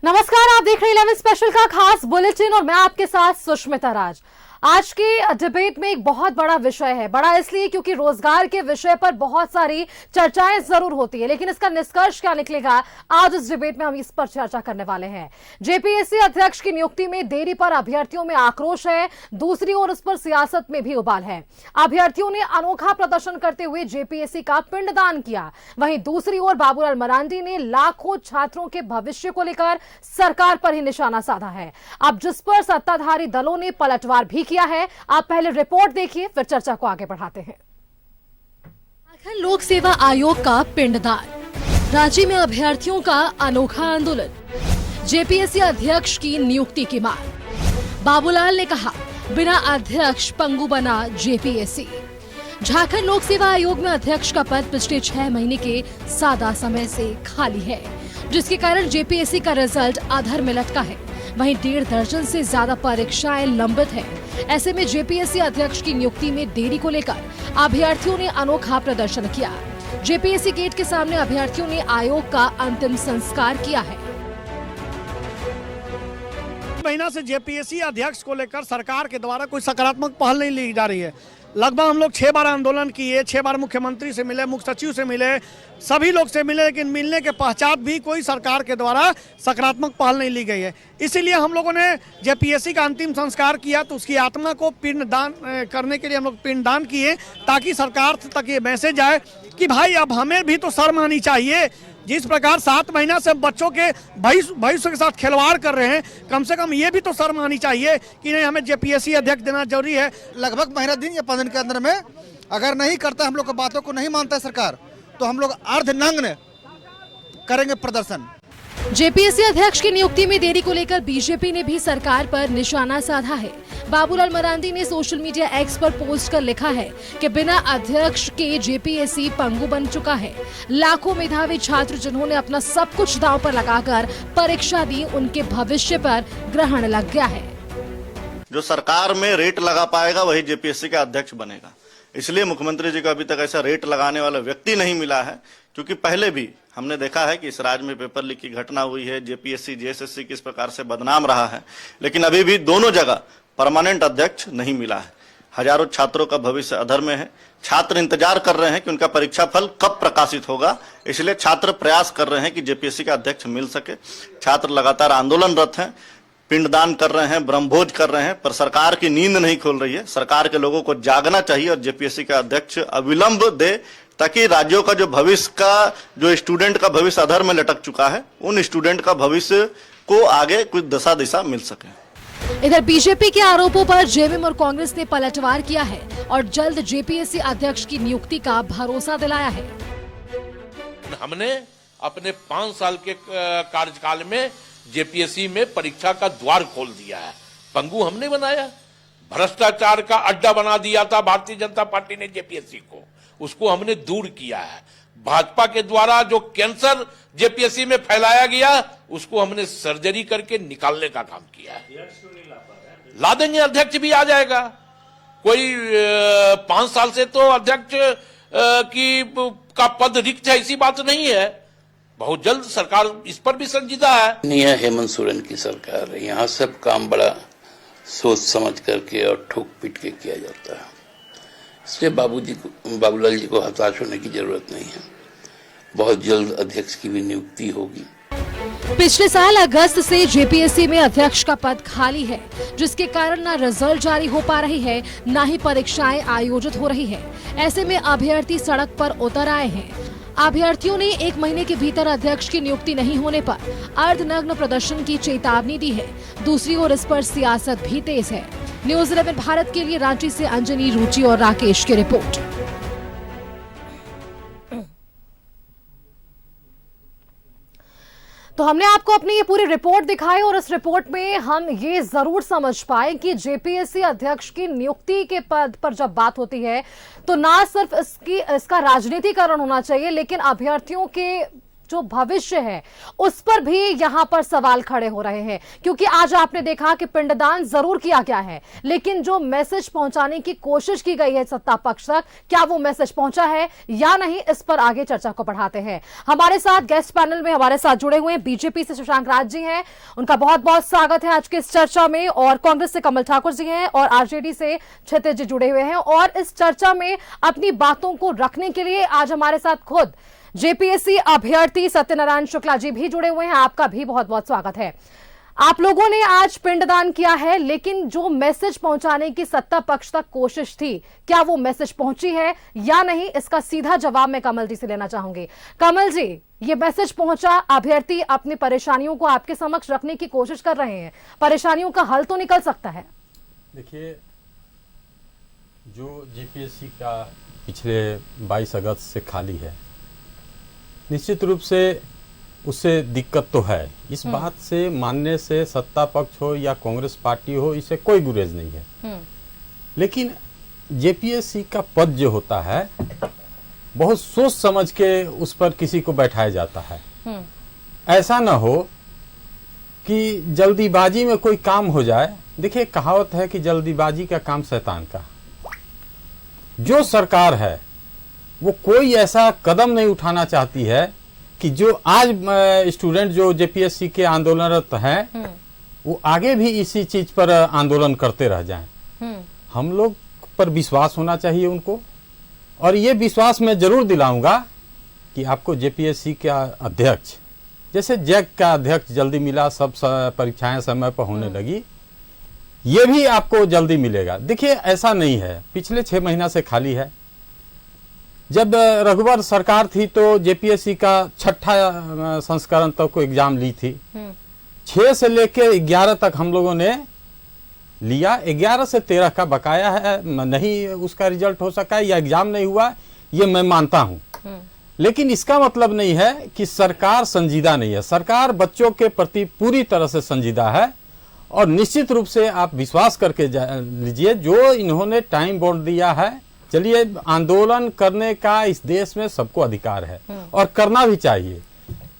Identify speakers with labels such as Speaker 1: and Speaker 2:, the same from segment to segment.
Speaker 1: नमस्कार, आप देख रहे हैं 11 स्पेशल का खास बुलेटिन और मैं आपके साथ सुष्मिता राज। आज की डिबेट में एक बहुत बड़ा विषय है। बड़ा इसलिए क्योंकि रोजगार के विषय पर बहुत सारी चर्चाएं जरूर होती है, लेकिन इसका निष्कर्ष क्या निकलेगा, आज इस डिबेट में हम इस पर चर्चा करने वाले हैं। जेपीएससी अध्यक्ष की नियुक्ति में देरी पर अभ्यर्थियों में आक्रोश है, दूसरी ओर इस पर सियासत में भी उबाल है। अभ्यर्थियों ने अनोखा प्रदर्शन करते हुए जेपीएससी का पिंडदान किया, वहीं दूसरी ओर बाबूलाल मरांडी ने लाखों छात्रों के भविष्य को लेकर सरकार पर ही निशाना साधा है। अब जिस पर सत्ताधारी दलों ने पलटवार भी किया है, आप पहले रिपोर्ट देखिए, फिर चर्चा को आगे बढ़ाते हैं। झारखंड लोक सेवा आयोग का पिंडदान, रांची में अभ्यर्थियों का अनोखा आंदोलन, जेपीएससी अध्यक्ष की नियुक्ति की मांग। बाबूलाल ने कहा, बिना अध्यक्ष पंगु बना जेपीएससी। झारखंड लोक सेवा आयोग में अध्यक्ष का पद पिछले 6 महीने के सादा समय से खाली है, जिसके कारण जेपीएससी का रिजल्ट अधर में लटका है। वहीं 1.5 दर्जन से ज्यादा परीक्षाएं लंबित है। ऐसे में जेपीएससी अध्यक्ष की नियुक्ति में देरी को लेकर अभ्यर्थियों ने अनोखा प्रदर्शन किया। जेपीएससी गेट के सामने अभ्यर्थियों ने आयोग का अंतिम संस्कार किया है।
Speaker 2: महीना से जेपीएससी अध्यक्ष को लेकर सरकार के द्वारा कोई सकारात्मक पहल नहीं ली जा रही है। लगभग हम लोग 6 बार आंदोलन किए, 6 बार मुख्यमंत्री से मिले, मुख्य सचिव से मिले, सभी लोग से मिले, लेकिन मिलने के पश्चात भी कोई सरकार के द्वारा सकारात्मक पहल नहीं ली गई है। इसीलिए हम लोगों ने जेपीएससी का अंतिम संस्कार किया, तो उसकी आत्मा को पिंडदान करने के लिए हम लोग पिंडदान किए, ताकि सरकार तक ये मैसेज आए कि भाई अब हमें भी तो शर्म आनी चाहिए। जिस प्रकार 7 महीना से बच्चों के भविष्य के साथ खिलवाड़ कर रहे हैं, कम से कम ये भी तो शर्म आनी चाहिए कि नहीं, हमें जेपीएससी अध्यक्ष देना जरूरी है।
Speaker 3: लगभग महीना दिन या 15 दिन के अंदर में अगर नहीं करता, हम लोग की बातों को नहीं मानता है सरकार, तो हम लोग अर्धनग्न करेंगे प्रदर्शन।
Speaker 1: जेपीएससी अध्यक्ष की नियुक्ति में देरी को लेकर बीजेपी ने भी सरकार पर निशाना साधा है। बाबूलाल मरांडी ने सोशल मीडिया एक्स पर पोस्ट कर लिखा है कि बिना अध्यक्ष के जेपीएससी पंगु बन चुका है। लाखों मेधावी छात्र जिन्होंने अपना सब कुछ दांव पर लगाकर परीक्षा दी, उनके भविष्य पर ग्रहण लग गया है।
Speaker 4: जो सरकार में रेट लगा पाएगा वही जेपीएससी का अध्यक्ष बनेगा। इसलिए मुख्यमंत्री जी को अभी तक ऐसा रेट लगाने वाला व्यक्ति नहीं मिला है, क्योंकि पहले भी हमने देखा है कि इस राज्य में पेपर लीक की घटना हुई है, जेपीएससी जेएसएससी किस प्रकार से बदनाम रहा है, लेकिन अभी भी दोनों जगह परमानेंट अध्यक्ष नहीं मिला है। हजारों छात्रों का भविष्य अधर में है। छात्र इंतजार कर रहे हैं कि उनका परीक्षा फल कब प्रकाशित होगा, इसलिए छात्र प्रयास कर रहे हैं कि जेपीएससी का अध्यक्ष मिल सके। छात्र लगातार आंदोलनरत हैं, पिंडदान कर रहे हैं, ब्रह्मभोज कर रहे हैं, पर सरकार की नींद नहीं खोल रही है। सरकार के लोगों को जागना चाहिए और जेपीएससी का अध्यक्ष अविलंब दे, ताकि राज्यों का जो भविष्य का जो स्टूडेंट का भविष्य अधर में लटक चुका है, उन स्टूडेंट का भविष्य को आगे कुछ दिशा मिल सके।
Speaker 1: इधर बीजेपी के आरोपों पर जेएमएम और कांग्रेस ने पलटवार किया है और जल्द जेपीएससी अध्यक्ष की नियुक्ति का भरोसा दिलाया है।
Speaker 5: हमने अपने 5 साल के कार्यकाल में जेपीएससी में परीक्षा का द्वार खोल दिया है। पंगु हमने बनाया, भ्रष्टाचार का अड्डा बना दिया था भारतीय जनता पार्टी ने जेपीएससी को, उसको हमने दूर किया है। भाजपा के द्वारा जो कैंसर जेपीएससी में फैलाया गया, उसको हमने सर्जरी करके निकालने का काम किया है। ला देंगे, अध्यक्ष भी आ जाएगा। कोई 5 साल से तो अध्यक्ष का पद रिक्त है, ऐसी बात नहीं है। बहुत जल्द सरकार इस पर भी संजीदा है।
Speaker 6: यह हेमंत सोरेन की सरकार है, यहाँ सब काम बड़ा सोच समझ करके और ठोक पीट के किया जाता है। इसलिए बाबूलाल जी को हताश होने की जरूरत नहीं है। बहुत जल्द अध्यक्ष की भी नियुक्ति होगी।
Speaker 1: पिछले साल अगस्त से जेपीएससी में अध्यक्ष का पद खाली है, जिसके कारण न रिजल्ट जारी हो पा रही है, न ही परीक्षाएं आयोजित हो रही है। ऐसे में अभ्यर्थी सड़क पर उतर आए हैं। अभ्यर्थियों ने 1 महीने के भीतर अध्यक्ष की नियुक्ति नहीं होने पर अर्धनग्न प्रदर्शन की चेतावनी दी है। दूसरी ओर इस पर सियासत भी तेज है। न्यूज़ 11 भारत के लिए रांची से अंजनी, रुचि और राकेश की रिपोर्ट। तो हमने आपको अपनी ये पूरी रिपोर्ट दिखाई और इस रिपोर्ट में हम ये जरूर समझ पाए कि जेपीएससी अध्यक्ष की नियुक्ति के पद पर जब बात होती है तो ना सिर्फ इसका राजनीतिकरण होना चाहिए, लेकिन अभ्यर्थियों के जो भविष्य है उस पर भी यहां पर सवाल खड़े हो रहे हैं। क्योंकि आज आपने देखा कि पिंडदान जरूर किया गया है, लेकिन जो मैसेज पहुंचाने की कोशिश की गई है सत्ता पक्ष तक, क्या वो मैसेज पहुंचा है या नहीं, इस पर आगे चर्चा को बढ़ाते हैं। हमारे साथ गेस्ट पैनल में हमारे साथ जुड़े हुए हैं बीजेपी से शशांक राज जी हैं, उनका बहुत बहुत स्वागत है आज की इस चर्चा में, और कांग्रेस से कमल ठाकुर जी हैं, और आरजेडी से क्षितिज जी जुड़े हुए हैं। और इस चर्चा में अपनी बातों को रखने के लिए आज हमारे साथ खुद जेपीएससी अभ्यर्थी सत्यनारायण शुक्ला जी भी जुड़े हुए हैं। आपका भी बहुत बहुत स्वागत है। आप लोगों ने आज पिंडदान किया है, लेकिन जो मैसेज पहुंचाने की सत्ता पक्ष तक कोशिश थी, क्या वो मैसेज पहुंची है या नहीं, इसका सीधा जवाब मैं कमल जी से लेना चाहूंगी। कमल जी, ये मैसेज पहुंचा, अभ्यर्थी अपनी परेशानियों को आपके समक्ष रखने की कोशिश कर रहे हैं, परेशानियों का हल तो निकल सकता है।
Speaker 7: देखिए, जो जेपीएससी का पिछले 22 अगस्त से खाली है, निश्चित रूप से उससे दिक्कत तो है। इस बात से मानने से सत्ता पक्ष हो या कांग्रेस पार्टी हो, इससे कोई गुरेज नहीं है। लेकिन जेपीएससी का पद जो होता है, बहुत सोच समझ के उस पर किसी को बैठाया जाता है। ऐसा ना हो कि जल्दीबाजी में कोई काम हो जाए। देखिए, कहावत है कि जल्दीबाजी का काम शैतान का। जो सरकार है वो कोई ऐसा कदम नहीं उठाना चाहती है कि जो आज स्टूडेंट जो जेपीएससी के आंदोलनरत हैं वो आगे भी इसी चीज पर आंदोलन करते रह जाएं। हम लोग पर विश्वास होना चाहिए उनको, और ये विश्वास मैं जरूर दिलाऊंगा कि आपको जेपीएससी का अध्यक्ष, जैसे जैक का अध्यक्ष जल्दी मिला, सब परीक्षाएं समय पर होने लगी, ये भी आपको जल्दी मिलेगा। देखिए, ऐसा नहीं है, पिछले 6 महीना से खाली है। जब रघुवर सरकार थी तो जेपीएससी का 6ठा संस्करण तक को एग्जाम ली थी। 6 से लेके 11 तक हम लोगों ने लिया। 11 से 13 का बकाया है, नहीं उसका रिजल्ट हो सका या एग्जाम नहीं हुआ, ये मैं मानता हूं। लेकिन इसका मतलब नहीं है कि सरकार संजीदा नहीं है। सरकार बच्चों के प्रति पूरी तरह से संजीदा है, और निश्चित रूप से आप विश्वास करके लीजिए, जो इन्होंने टाइम बॉन्ड दिया है, चलिए, आंदोलन करने का इस देश में सबको अधिकार है और करना भी चाहिए।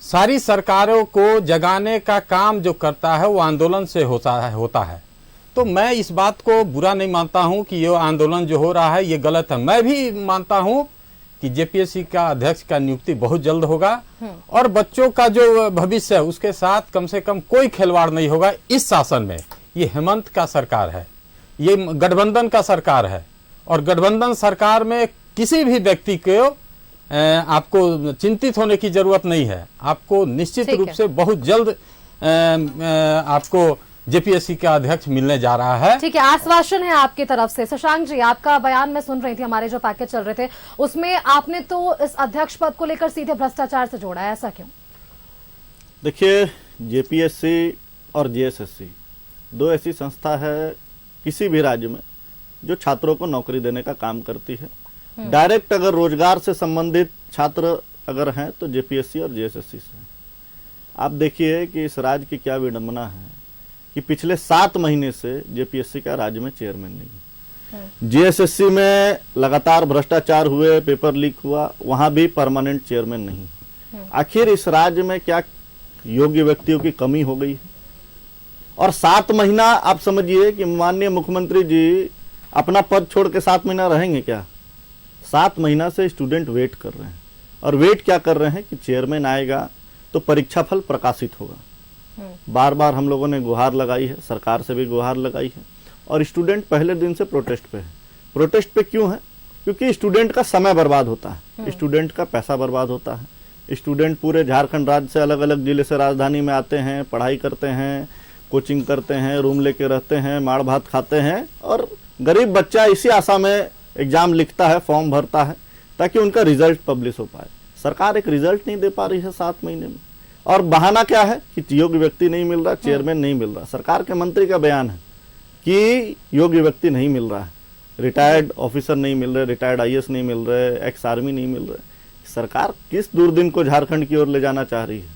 Speaker 7: सारी सरकारों को जगाने का काम जो करता है वो आंदोलन से होता है। तो मैं इस बात को बुरा नहीं मानता हूं कि ये आंदोलन जो हो रहा है ये गलत है। मैं भी मानता हूं कि जेपीएससी का अध्यक्ष का नियुक्ति बहुत जल्द होगा, और बच्चों का जो भविष्य है उसके साथ कम से कम कोई खिलवाड़ नहीं होगा इस शासन में। ये हेमंत का सरकार है, ये गठबंधन का सरकार है, और गठबंधन सरकार में किसी भी व्यक्ति को आपको चिंतित होने की जरूरत नहीं है। आपको निश्चित रूप से बहुत जल्द आपको जेपीएससी का अध्यक्ष मिलने जा रहा है।
Speaker 1: ठीक है, आश्वासन है आपकी तरफ से। शशांक जी, आपका बयान मैं सुन रही थी, हमारे जो पैकेज चल रहे थे उसमें आपने तो इस अध्यक्ष पद को लेकर सीधे भ्रष्टाचार से जोड़ा है, ऐसा क्यों?
Speaker 4: देखिए, जेपीएससी और जेएसएससी 2 ऐसी संस्था है किसी भी राज्य में जो छात्रों को नौकरी देने का काम करती है। डायरेक्ट अगर रोजगार से संबंधित छात्र अगर हैं तो जेपीएससी और जेएसएससी से। आप देखिए कि इस राज्य की क्या विडंबना है कि पिछले 7 महीने से जेपीएससी का राज्य में चेयरमैन नहीं। जेएसएससी में लगातार भ्रष्टाचार हुए, पेपर लीक हुआ, वहां भी परमानेंट चेयरमैन नहीं। आखिर इस राज्य में क्या योग्य व्यक्तियों की कमी हो गई है? और 7 महीना आप समझिए कि माननीय मुख्यमंत्री जी अपना पद छोड़ के 7 महीना रहेंगे क्या? 7 महीना से स्टूडेंट वेट कर रहे हैं, और वेट क्या कर रहे हैं कि चेयरमैन आएगा तो परीक्षा फल प्रकाशित होगा। बार बार हम लोगों ने गुहार लगाई है, सरकार से भी गुहार लगाई है, और स्टूडेंट पहले दिन से प्रोटेस्ट पे है। प्रोटेस्ट पे क्यों है? क्योंकि स्टूडेंट का समय बर्बाद होता है, स्टूडेंट का पैसा बर्बाद होता है। स्टूडेंट पूरे झारखंड राज्य से अलग अलग जिले से राजधानी में आते हैं, पढ़ाई करते हैं, कोचिंग करते हैं, रूम लेके रहते हैं, माड़ भात खाते हैं, और गरीब बच्चा इसी आशा में एग्जाम लिखता है, फॉर्म भरता है ताकि उनका रिजल्ट पब्लिश हो पाए। सरकार एक रिजल्ट नहीं दे पा रही है 7 महीने में, और बहाना क्या है कि योग्य व्यक्ति नहीं मिल रहा, चेयरमैन नहीं मिल रहा। सरकार के मंत्री का बयान है कि योग्य व्यक्ति नहीं मिल रहा है, रिटायर्ड ऑफिसर नहीं मिल रहे, रिटायर्ड आईएएस नहीं मिल रहे, एक्स आर्मी नहीं मिल रहे। सरकार किस दूरदिन को झारखंड की ओर ले जाना चाह रही है?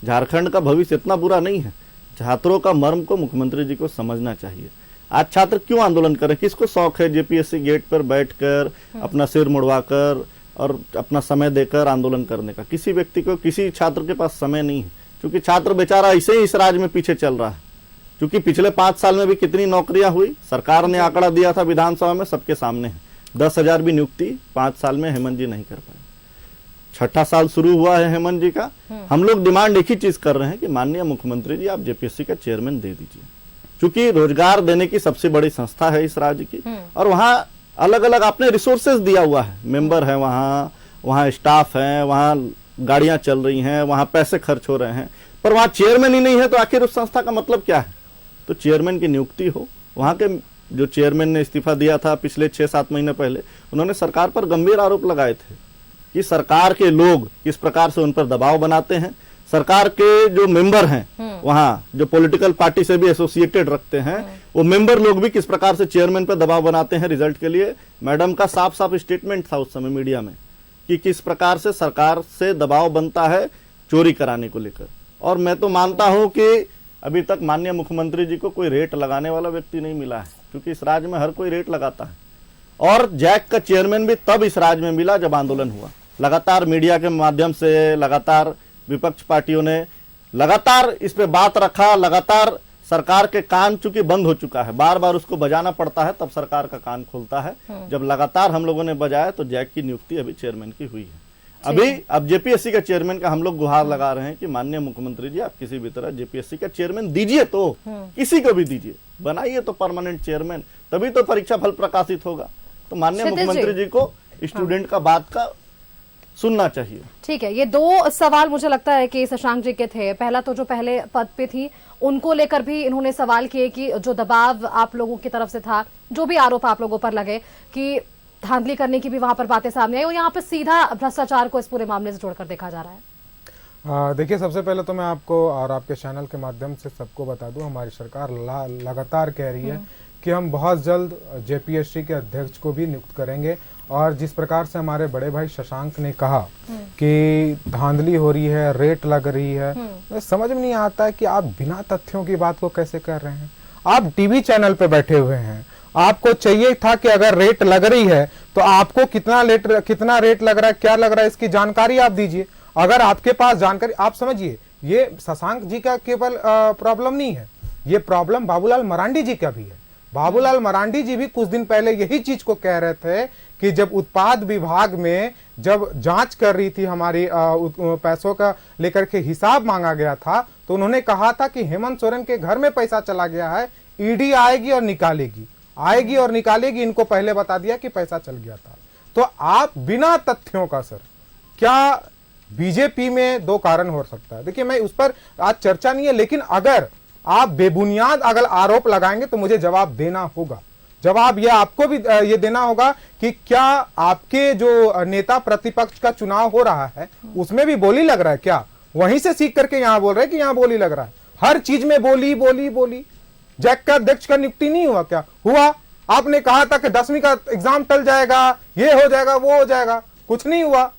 Speaker 4: झारखंड का भविष्य इतना बुरा नहीं है। छात्रों का मर्म को मुख्यमंत्री जी को समझना चाहिए। आज छात्र क्यों आंदोलन कर रहे हैं? किसको शौक है जेपीएससी गेट पर बैठकर अपना सिर मुड़वाकर और अपना समय देकर आंदोलन करने का। किसी व्यक्ति को, किसी छात्र के पास समय नहीं है, क्योंकि छात्र बेचारा ऐसे ही इस राज्य में पीछे चल रहा है। क्योंकि पिछले 5 साल में भी कितनी नौकरियां हुई, सरकार ने आंकड़ा दिया था विधानसभा में, सबके सामने है। 10,000 भी नियुक्ति 5 साल में हेमंत जी नहीं कर पाए। 6ठा साल शुरू हुआ है हेमंत जी का। हम लोग डिमांड एक ही चीज कर रहे हैं कि माननीय मुख्यमंत्री जी आप जेपीएससी का चेयरमैन दे दीजिए, क्योंकि रोजगार देने की सबसे बड़ी संस्था है इस राज्य की। और वहाँ अलग अलग आपने रिसोर्सेज दिया हुआ है, मेंबर है वहाँ स्टाफ है, वहाँ गाड़ियां चल रही हैं, वहाँ पैसे खर्च हो रहे हैं, पर वहाँ चेयरमैन ही नहीं है, तो आखिर उस संस्था का मतलब क्या है? तो चेयरमैन की नियुक्ति हो। वहाँ के जो चेयरमैन ने इस्तीफा दिया था पिछले 6-7 महीने पहले, उन्होंने सरकार पर गंभीर आरोप लगाए थे कि सरकार के लोग किस प्रकार से उन पर दबाव बनाते हैं। सरकार के जो मेंबर हैं वहाँ, जो पॉलिटिकल पार्टी से भी एसोसिएटेड रखते हैं, वो मेंबर लोग भी किस प्रकार से चेयरमैन पर दबाव बनाते हैं रिजल्ट के लिए। मैडम का साफ साफ स्टेटमेंट था उस समय मीडिया में कि किस प्रकार से सरकार से दबाव बनता है चोरी कराने को लेकर। और मैं तो मानता हूं कि अभी तक माननीय मुख्यमंत्री जी को कोई रेट लगाने वाला व्यक्ति नहीं मिला है, क्योंकि इस राज्य में हर कोई रेट लगाता है। और जैक का चेयरमैन भी तब इस राज्य में मिला जब आंदोलन हुआ। लगातार मीडिया के माध्यम से, लगातार विपक्ष पार्टियों ने लगातार इस पे बात रखा, लगातार सरकार के कान चूंकि बंद हो चुका है, बार बार उसको बजाना पड़ता है, तब सरकार का कान खुलता है। जब लगातार हम लोगों ने बजाया तो जैक की नियुक्ति अभी चेयरमैन की हुई है। अब जेपीएससी का चेयरमैन का हम लोग गुहार लगा रहे हैं कि माननीय मुख्यमंत्री जी आप किसी भी तरह जेपीएससी का चेयरमैन दीजिए, तो किसी को भी दीजिए, बनाइए तो परमानेंट चेयरमैन, तभी तो परीक्षा फल प्रकाशित होगा। तो माननीय मुख्यमंत्री जी को स्टूडेंट का बात का सुनना चाहिए।
Speaker 1: ठीक है, ये 2 सवाल मुझे लगता है कि शशांक जी के थे। पहला तो जो पहले पद पे थी उनको लेकर भी इन्होंने सवाल किए कि जो दबाव आप लोगों की तरफ से था, जो भी आरोप आप लोगों पर लगे कि धांधली करने की भी वहां पर बातें सामने आई, और यहाँ पर सीधा भ्रष्टाचार को इस पूरे मामले से जोड़कर देखा जा रहा है।
Speaker 8: देखिए, सबसे पहले तो मैं आपको और आपके चैनल के माध्यम से सबको बता दूं, हमारी सरकार लगातार कह रही है कि हम बहुत जल्द जेपीएससी के अध्यक्ष को भी नियुक्त करेंगे। और जिस प्रकार से हमारे बड़े भाई शशांक ने कहा कि धांधली हो रही है, रेट लग रही है, तो समझ में नहीं आता है कि आप बिना तथ्यों की बात को कैसे कर रहे हैं। आप टीवी चैनल पे बैठे हुए हैं, आपको चाहिए था कि अगर रेट लग रही है तो आपको कितना रेट लग रहा है, क्या लग रहा है, इसकी जानकारी आप दीजिए। अगर आपके पास जानकारी, आप समझिए ये शशांक जी का केवल प्रॉब्लम नहीं है, ये प्रॉब्लम बाबूलाल मरांडी जी का भी है। बाबूलाल मरांडी जी भी कुछ दिन पहले यही चीज को कह रहे थे कि जब उत्पाद विभाग में जब जांच कर रही थी, हमारी पैसों का लेकर के हिसाब मांगा गया था, तो उन्होंने कहा था कि हेमंत सोरेन के घर में पैसा चला गया है, ईडी आएगी और निकालेगी, इनको पहले बता दिया कि पैसा चल गया था। तो आप बिना तथ्यों का, सर, क्या बीजेपी में 2 कारण हो सकता है। देखिए, मैं उस पर आज चर्चा नहीं है, लेकिन अगर आप बेबुनियाद अगर आरोप लगाएंगे तो मुझे जवाब देना होगा। जवाब यह आपको भी ये देना होगा कि क्या आपके जो नेता प्रतिपक्ष का चुनाव हो रहा है उसमें भी बोली लग रहा है क्या? वहीं से सीख करके यहां बोल रहे हैं कि यहां बोली लग रहा है। हर चीज में बोली। जैक का अध्यक्ष का नियुक्ति नहीं हुआ क्या? हुआ। आपने कहा था कि 10वीं का एग्जाम टल जाएगा, ये हो जाएगा, वो हो जाएगा, कुछ नहीं हुआ।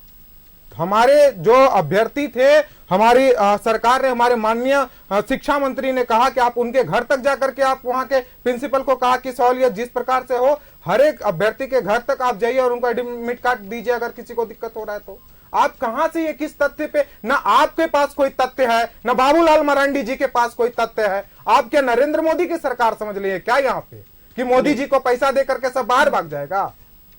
Speaker 8: हमारे जो अभ्यर्थी थे, हमारी सरकार ने, हमारे माननीय शिक्षा मंत्री ने कहा कि आप उनके घर तक जाकर के आप वहां के प्रिंसिपल को कहा कि सहूलियत जिस प्रकार से हो, हर एक अभ्यर्थी के घर तक आप जाइए और उनका एडमिट कार्ड दीजिए अगर किसी को दिक्कत हो रहा है तो। आप कहां से, ये किस तथ्य पे? ना आपके पास कोई तथ्य है, ना बाबूलाल मरांडी जी के पास कोई तथ्य है। आप क्या नरेंद्र मोदी की सरकार समझ लिए क्या यहाँ पे कि मोदी जी को पैसा दे करके सब बाहर भाग जाएगा?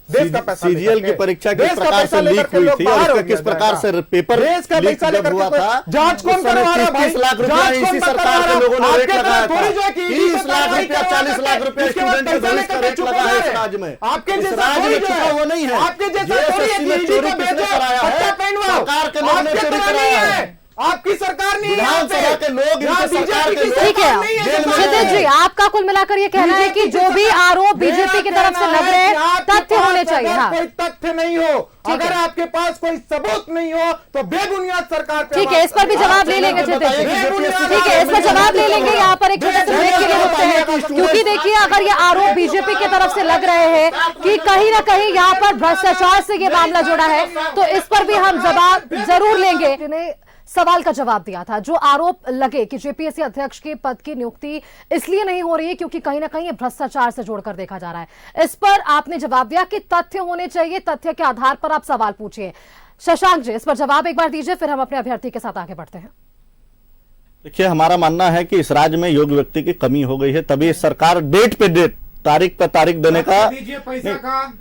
Speaker 8: देश का पैसा,
Speaker 4: सीजीएल की परीक्षा किस प्रकार से लीक हुई थी और उसका किस प्रकार से पेपर
Speaker 8: देश का पैसा लेकर हुआ था,
Speaker 4: जांच कौन करवा रहा है? 30 लाख रुपया इसी सरकार के लोगों ने रेट लगाया था। 30 लाख रुपया, 40 लाख रुपया स्टूडेंट के भविष्य का रेट लगा है इस राज्य में।
Speaker 8: आपके
Speaker 4: जैसा वो नहीं है,
Speaker 8: आपके जैसा
Speaker 4: चोरी किसने कराया है? सरकार के लोगों ने चोरी कराया है।
Speaker 8: आपकी सरकार नहीं है,
Speaker 4: विधानसभा के लोग, सरकार के लोग।
Speaker 1: ठीक है क्षितिज जी, आपका कुल मिलाकर ये कहना है कि जो भी आरोप बीजेपी की तरफ से लग रहे हैं तथ्य होने चाहिए। हाँ,
Speaker 8: कोई तथ्य नहीं हो, अगर आपके पास कोई सबूत नहीं हो तो बेबुनियाद सरकार पे।
Speaker 1: ठीक है, इस पर भी जवाब ले लेंगे क्षितिज जी। ठीक है, इस पर जवाब ले लेंगे। यहाँ पर एक छोटे से ब्रेक के लिए रुकते हैं, क्योंकि देखिए अगर ये आरोप बीजेपी की तरफ से लग रहे हैं कि कहीं ना कहीं यहाँ पर भ्रष्टाचार से ये मामला जुड़ा है, तो इस पर भी हम जवाब जरूर लेंगे। सवाल का जवाब दिया था, जो आरोप लगे कि जेपीएससी अध्यक्ष के पद की नियुक्ति इसलिए नहीं हो रही है क्योंकि कहीं ना कहीं ये भ्रष्टाचार से जोड़कर देखा जा रहा है। इस पर आपने जवाब दिया कि तथ्य होने चाहिए, तथ्य के आधार पर आप सवाल पूछिए। शशांक जी, इस पर जवाब एक बार दीजिए, फिर हम अपने अभ्यर्थी के साथ आगे बढ़ते हैं।
Speaker 4: देखिए, हमारा मानना है कि इस राज्य में योग्य व्यक्ति की कमी हो गई है, तभी सरकार डेट पे डेट, तारीख पे तारीख देने का,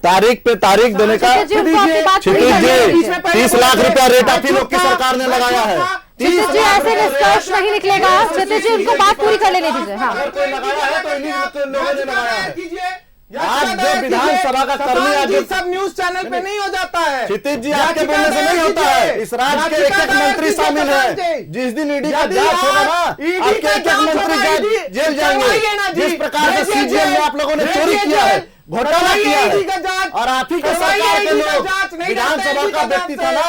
Speaker 4: तारीख पे तारीख देने का, क्षितिज जी 30 लाख रुपया रेट आप ही लोग की सरकार ने लगाया है।
Speaker 1: क्षितिज जी, ऐसे निष्कर्ष नहीं निकलेगा। क्षितिज जी, उनको बात पूरी कर लेने दीजिए। हाँ,
Speaker 4: अगर कोई लगाया है तो इन्हीं लोगों ने लगाया है। आज जो विधानसभा का कर्मी आज
Speaker 9: सब न्यूज चैनल पे नहीं हो जाता है।
Speaker 4: क्षितिज जी, आपके बोलने से नहीं होता है। इस राज्य के एक मंत्री शामिल है। जिस दिन ईडी का जांच होगा ना, आपके एक मंत्री जेल जाएंगे। जिस प्रकार से सीजीएम में आप लोगों ने चोरी किया है, घोटाला किया है, और आप ही के सरकार के लोग, विधानसभा का व्यक्ति था ना,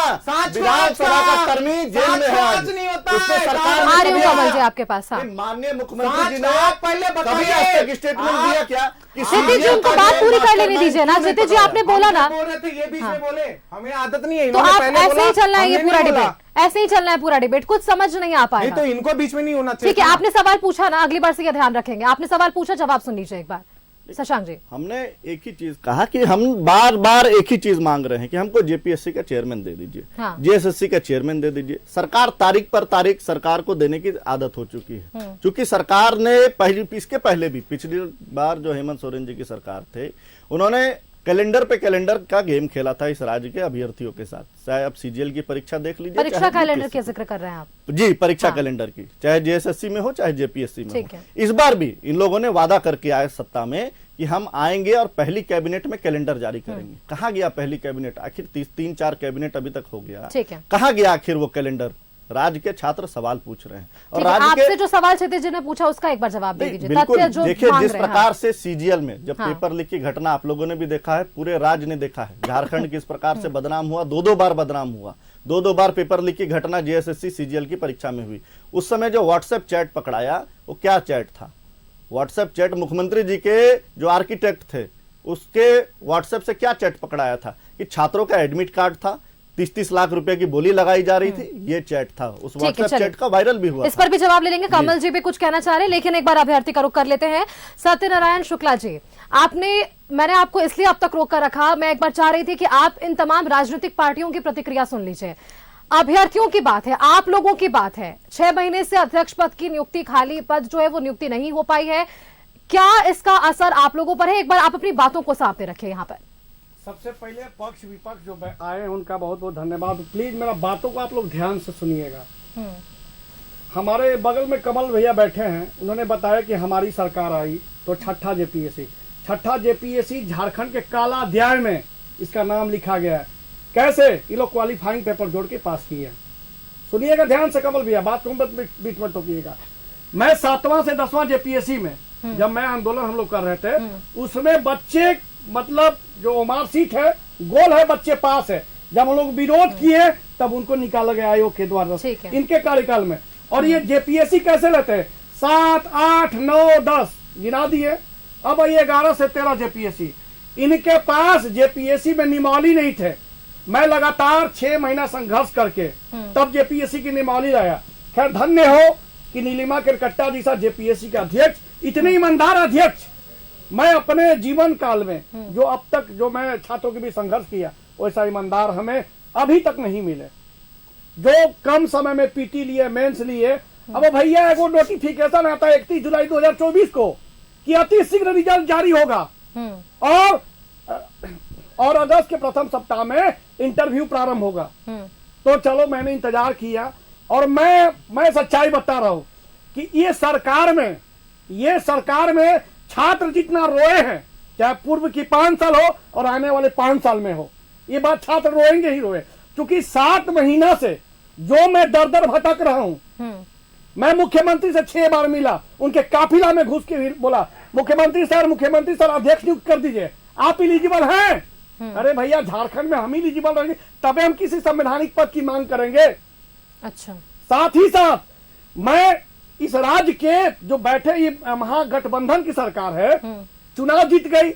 Speaker 4: विधानसभा का कर्मी जेल में है आज। उससे सरकार
Speaker 1: आ रही हूँ कमल जी आपके पास। हाँ,
Speaker 4: माननीय मुख्यमंत्री जी ने कभी आज तक स्टेटमेंट दिया क्या?
Speaker 1: क्षितिज जी, उनको बात पूरी कर लेने दीजिए ना। क्षितिज जी, आपने बोला ना,
Speaker 9: बोल रहे थे ये बीच में बोले, हमें आदत नहीं है।
Speaker 1: तो आप ऐसे ही चलना है ये पूरा डिबेट, ऐसे ही चलना है पूरा डिबेट, कुछ समझ नहीं आ पाएगा।
Speaker 9: तो इनको बीच में नहीं होना चाहिए।
Speaker 1: ठीक है, आपने सवाल पूछा ना, अगली बार से ये ध्यान रखेंगे। आपने सवाल पूछा, जवाब सुन लीजिए एक बार। शशांक जी,
Speaker 4: हमने एक ही चीज कहा कि हम बार बार एक ही चीज मांग रहे हैं कि हमको जेपीएससी का चेयरमैन दे दीजिए,
Speaker 1: हाँ।
Speaker 4: जेएसएससी का चेयरमैन दे दीजिए। सरकार तारीख पर तारीख सरकार को देने की आदत हो चुकी है, क्योंकि सरकार ने इसके पहले भी, पिछली बार जो हेमंत सोरेन जी की सरकार थे, उन्होंने कैलेंडर पे कैलेंडर का गेम खेला था इस राज्य के अभ्यर्थियों के साथ। चाहे आप सीजीएल की परीक्षा देख लीजिए,
Speaker 1: परीक्षा कैलेंडर का जिक्र कर रहे हैं आप
Speaker 4: जी, परीक्षा
Speaker 1: हाँ।
Speaker 4: कैलेंडर की, चाहे जेएसएससी में हो चाहे जेपीएससी में
Speaker 1: ठीक
Speaker 4: हो।
Speaker 1: है।
Speaker 4: इस बार भी इन लोगों ने वादा करके आए सत्ता में कि हम आएंगे और पहली कैबिनेट में कैलेंडर जारी करेंगे। कहाँ गया पहली कैबिनेट? आखिर 3-4 कैबिनेट अभी तक हो गया,
Speaker 1: ठीक है।
Speaker 4: कहाँ गया आखिर वो कैलेंडर? राज्य के छात्र सवाल पूछ रहे हैं, और
Speaker 1: राज्य
Speaker 4: राज्य
Speaker 1: आपसे जो सवाल क्षितिज जी ने पूछा उसका एक बार जवाब दे दीजिए।
Speaker 4: बिल्कुल,
Speaker 1: तथ्य जो
Speaker 4: देखिए
Speaker 1: मांग
Speaker 4: जिस
Speaker 1: रहे हैं।
Speaker 4: प्रकार से सीजीएल में जब
Speaker 1: हाँ।
Speaker 4: पेपर लीक की घटना आप लोगों ने भी देखा है, पूरे राज्य ने देखा है, झारखंड किस प्रकार से बदनाम हुआ, 2-2 बार बदनाम हुआ। 2-2 बार पेपर लीक की घटना जेएसएससी सीजीएल की परीक्षा में हुई। उस समय जो व्हाट्सएप चैट पकड़ाया, वो क्या चैट था? व्हाट्सएप चैट मुख्यमंत्री जी के जो आर्किटेक्ट थे, उसके व्हाट्सएप से क्या चैट पकड़ाया था कि छात्रों का एडमिट कार्ड था, 30-30 लाख रुपए की बोली लगाई जा रही थी, ये चैट था। उस व्हाट्सएप चैट का वायरल भी हुआ।
Speaker 1: इस पर भी जवाब ले लेंगे। कमल जी भी कुछ कहना चाह रहे हैं, लेकिन एक बार अभ्यर्थी का रुख कर लेते हैं। सत्यनारायण शुक्ला जी, मैंने आपको इसलिए अब तक रोक कर रखा, मैं एक बार चाह रही थी कि आप इन तमाम राजनीतिक पार्टियों की प्रतिक्रिया सुन लीजिए। अभ्यर्थियों की बात है, आप लोगों की बात है। 6 महीने से अध्यक्ष पद की नियुक्ति, खाली पद जो है वो नियुक्ति नहीं हो पाई है। क्या इसका असर आप लोगों पर है? एक बार आप अपनी बातों को सामने रखें यहाँ पर।
Speaker 10: सबसे पहले पक्ष विपक्ष जो आए हैं उनका बहुत बहुत धन्यवाद। प्लीज मेरा बातों को आप लोग ध्यान से सुनिएगा। हमारे बगल में कमल भैया बैठे हैं, उन्होंने बताया कि हमारी सरकार आई तो छठा जेपीएससी झारखंड के काला अध्याय में इसका नाम लिखा गया है। कैसे? ये लोग क्वालिफाइंग पेपर जोड़ के पास किए हैं। सुनिएगा ध्यान से कमल भैया, बात को बीच में टोकिएगा। मैं 7वां से 10वां जेपीएससी में जब मैं आंदोलन हम लोग कर रहे थे, उसमें बच्चे, मतलब जो मार्कशीट है गोल है, बच्चे पास है। जब हम लोग विरोध किए तब उनको निकाला गया आयोग के द्वारा इनके कार्यकाल में। और ये जेपीएससी कैसे लेते हैं? 7, 8, 9, 10 गिना दिए। अब ये 11 से 13 जेपीएससी। इनके पास जेपीएससी में नियमावली नहीं थे। मैं लगातार 6 महीना संघर्ष करके तब जेपीएससी की नियमावली लाया। खैर धन्य हो कि नीलिमा केरकट्टा जैसा जेपीएससी का अध्यक्ष, इतने ईमानदार अध्यक्ष मैं अपने जीवन काल में जो अब तक जो मैं छात्रों के भी संघर्ष किया, वैसा ईमानदार हमें अभी तक नहीं मिले। जो कम समय में पीटी लिए, मेंस लिए। अब भैया एगो नोटिफिकेशन आता है 31 जुलाई 2024 को कि अति शीघ्र रिजल्ट जारी होगा, और अगस्त के प्रथम सप्ताह में इंटरव्यू प्रारंभ होगा। तो चलो मैंने इंतजार किया, और मैं सच्चाई बता रहा हूं कि ये सरकार में छात्र जितना रोए हैं, चाहे पूर्व की 5 साल हो और आने वाले 5 साल में हो, ये बात छात्र रोएंगे ही रोए। क्योंकि 7 महीना से जो मैं दर दर भटक रहा हूं, मैं मुख्यमंत्री से 6 बार मिला, उनके काफिला में घुस के बोला मुख्यमंत्री सर अध्यक्ष नियुक्त कर दीजिए, आप इलिजिबल हैं। अरे भैया, झारखंड में हम इलिजिबल रहेंगे तबे हम किसी संवैधानिक पद की मांग करेंगे।
Speaker 1: अच्छा,
Speaker 10: साथ ही साथ मैं इस राज्य के जो बैठे ये महागठबंधन की सरकार है, चुनाव जीत गई,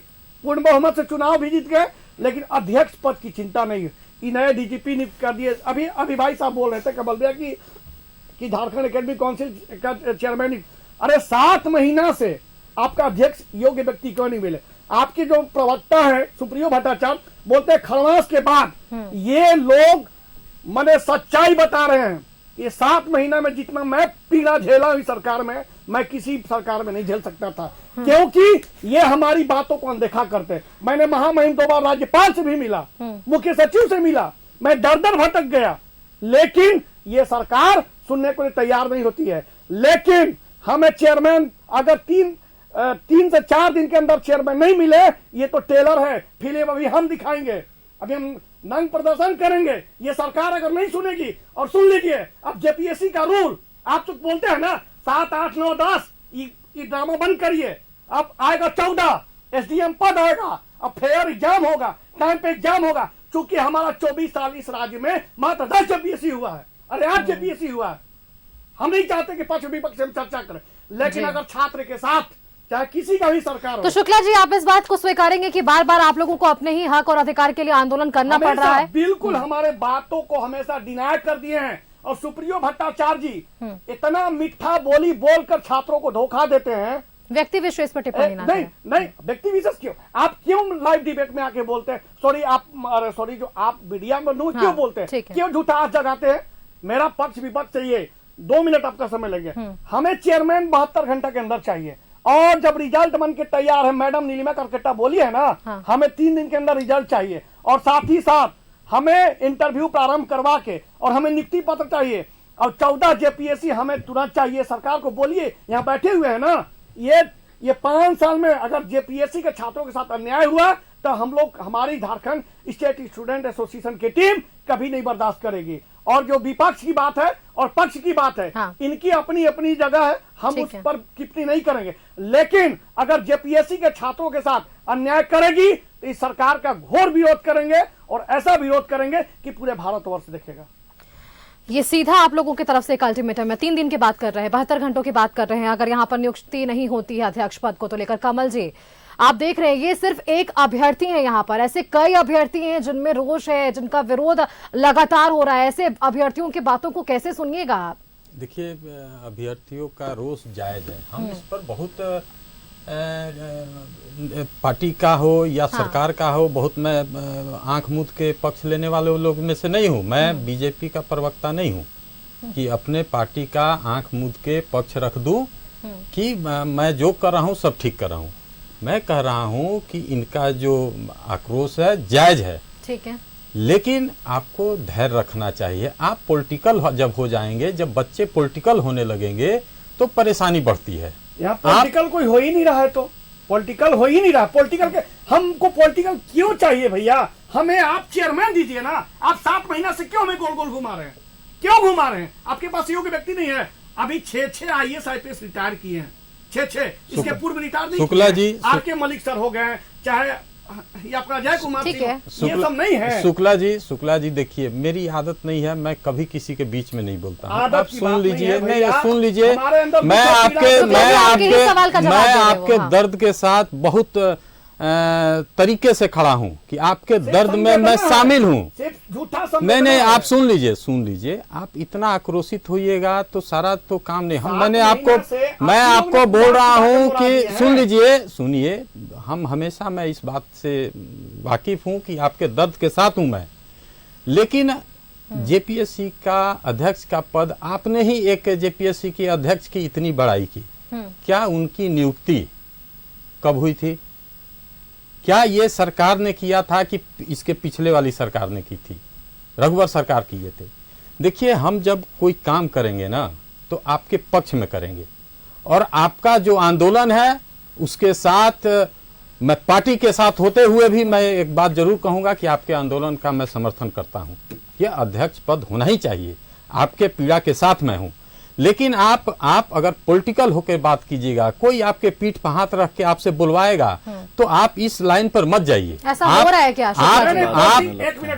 Speaker 10: पूर्ण बहुमत से चुनाव भी जीत गए, लेकिन अध्यक्ष पद की चिंता नहीं है। नए डीजीपी नियुक्त कर दिए। अभी भाई साहब बोल रहे थे कमल भैया की कि झारखंड एकेडमिक काउंसिल का चेयरमैन, अरे 7 महीना से आपका अध्यक्ष योग्य व्यक्ति क्यों नहीं मिले? आपके जो प्रवक्ता है सुप्रियो भट्टाचार्य बोलते हैं खरमास के बाद ये लोग मैंने सच्चाई बता रहे हैं। ये 7 महीना में जितना मैं पीड़ा झेला हुई सरकार में, मैं किसी सरकार में नहीं झेल सकता था, क्योंकि ये हमारी बातों को अनदेखा करते। मैंने महामहिम 2 बार राज्यपाल से भी मिला, मुख्य सचिव से मिला, मैं दर दर भटक गया, लेकिन ये सरकार सुनने को तैयार नहीं होती है। लेकिन हमें चेयरमैन अगर 3 से 4 दिन के अंदर चेयरमैन नहीं मिले, ये तो टेलर है, फिल्म अभी हम दिखाएंगे, अभी हम नंग प्रदर्शन करेंगे। ये सरकार अगर नहीं सुनेगी, और सुन लीजिए अब जेपीएससी का रूल, आप तो बोलते हैं ना 7, 8, 9, 10 ये ड्रामा बंद करिए। अब आएगा 14 एसडीएम पद आएगा, अब फेयर एग्जाम होगा, टाइम पे एग्जाम होगा। चूंकि हमारा 24 साल इस राज्य में मात्र 10 जेपीएससी हुआ है, अरे 8 जेपीएससी हुआ है। हम नहीं चाहते कि पक्ष विपक्ष में चर्चा करें, लेकिन अगर छात्र के साथ चाहे किसी का भी सरकार हो।
Speaker 1: तो शुक्ला जी, आप इस बात को स्वीकारेंगे कि बार बार आप लोगों को अपने ही हक और अधिकार के लिए आंदोलन करना पड़ रहा है?
Speaker 10: बिल्कुल, हमारे बातों को हमेशा डिनाय कर दिए हैं। और सुप्रियो भट्टाचार्य जी इतना मीठा बोली बोलकर छात्रों को धोखा देते हैं।
Speaker 1: व्यक्ति विशेष पर टिप्पणी ना करें।
Speaker 10: नहीं, व्यक्ति विशेष क्यों? आप क्यों लाइव डिबेट में आके बोलते हैं? सॉरी जो आप मीडिया में क्यों बोलते हैं? क्यों झूठा हाथ जगाते हैं? मेरा पक्ष विपक्ष चाहिए, 2 मिनट आपका समय लेंगे। हमें चेयरमैन 72 घंटे के अंदर चाहिए, और जब रिजल्ट बन के तैयार है, मैडम नीलिमा करकट्टा बोली है ना, हमें 3 दिन के अंदर रिजल्ट चाहिए, और साथ ही साथ हमें इंटरव्यू प्रारंभ करवा के, और हमें नियुक्ति पत्र चाहिए, और 14 जेपीएससी हमें तुरंत चाहिए। सरकार को बोलिए, यहाँ बैठे हुए हैं ना, ये 5 साल में अगर जेपीएससी के छात्रों के साथ अन्याय हुआ तो हम लोग, हमारी झारखंड स्टेट स्टूडेंट एसोसिएशन की टीम कभी नहीं बर्दाश्त करेगी। और जो विपक्ष की बात है और पक्ष की बात है, इनकी अपनी अपनी जगह है, हम उस पर टिप्पणी नहीं करेंगे। लेकिन अगर जेपीएससी के छात्रों के साथ अन्याय करेगी तो इस सरकार का घोर विरोध करेंगे, और ऐसा विरोध करेंगे कि पूरे भारतवर्ष देखेगा।
Speaker 1: ये सीधा आप लोगों की तरफ से एक अल्टीमेटम है। 3 दिन की बात कर रहे हैं, 72 घंटों की बात कर रहे हैं। अगर यहाँ पर नियुक्ति नहीं होती है अध्यक्ष पद को तो लेकर, कमल जी आप देख रहे हैं ये सिर्फ एक अभ्यर्थी है, यहाँ पर ऐसे कई अभ्यर्थी हैं जिनमें रोष है, जिनका विरोध लगातार हो रहा है। ऐसे अभ्यर्थियों की बातों को कैसे सुनिएगा आप?
Speaker 7: देखिए, अभ्यर्थियों का रोष जायज है। हम इस पर बहुत पार्टी का हो या सरकार का हो, बहुत मैं आंख मूंद के पक्ष लेने वाले लोग में से नहीं हूं। मैं बीजेपी का प्रवक्ता नहीं हूं कि अपने पार्टी का आंख मूंद के पक्ष रख दूं कि मैं जो कर रहा हूं सब ठीक कर रहा हूं। मैं कह रहा हूं कि इनका जो आक्रोश है जायज है, ठीक है, लेकिन आपको धैर्य रखना चाहिए। आप पॉलिटिकल जब हो जाएंगे, जब बच्चे पॉलिटिकल होने लगेंगे तो परेशानी बढ़ती है।
Speaker 10: यहाँ पॉलिटिकल कोई हो ही नहीं रहा है, तो पॉलिटिकल हो ही नहीं रहा। पॉलिटिकल के हमको पॉलिटिकल क्यों चाहिए भैया? हमें आप चेयरमैन दीजिए ना। आप 7 महीना से क्यों हमें गोल गोल घुमा रहे हैं? क्यों घुमा रहे हैं? आपके पास योग्य व्यक्ति नहीं है। अभी 6 IAS IPS रिटायर किए हैं, 6 इसके पूर्व रिटायर नहीं।
Speaker 7: शुक्ला जी,
Speaker 10: आपके मलिक सर हो गए, चाहे ये आपका अजय कुमार सिंह, ये सब नहीं है।
Speaker 7: शुक्ला जी देखिए, मेरी आदत नहीं है, मैं कभी किसी के बीच में नहीं बोलता हूं। आप सुन लीजिए, नहीं सुन लीजिए, मैं आपके दर्द के साथ बहुत तरीके से खड़ा हूं कि आपके दर्द में मैं शामिल हूं। नहीं, आप सुन लीजिए, आप इतना आक्रोशित होइएगा तो सारा तो काम नहीं। मैं आपको बोल रहा हूं कि सुनिए, हम हमेशा, मैं इस बात से वाकिफ हूं कि आपके दर्द के साथ हूं मैं। लेकिन जेपीएससी का अध्यक्ष का पद, आपने ही एक जेपीएससी के अध्यक्ष की इतनी बड़ाई की, क्या उनकी नियुक्ति कब हुई थी? क्या ये सरकार ने किया था कि इसके पिछले वाली सरकार ने की थी? रघुवर सरकार किए थे। देखिए, हम जब कोई काम करेंगे ना तो आपके पक्ष में करेंगे, और आपका जो आंदोलन है उसके साथ, मैं पार्टी के साथ होते हुए भी मैं एक बात जरूर कहूंगा कि आपके आंदोलन का मैं समर्थन करता हूं। यह अध्यक्ष पद होना ही चाहिए, आपके पीड़ा के साथ मैं हूं। लेकिन आप अगर पॉलिटिकल होकर बात कीजिएगा, कोई आपके पीठ पर हाथ रख के आपसे बुलवाएगा तो आप इस लाइन पर मत जाइए।
Speaker 1: ऐसा हो रहा है क्या?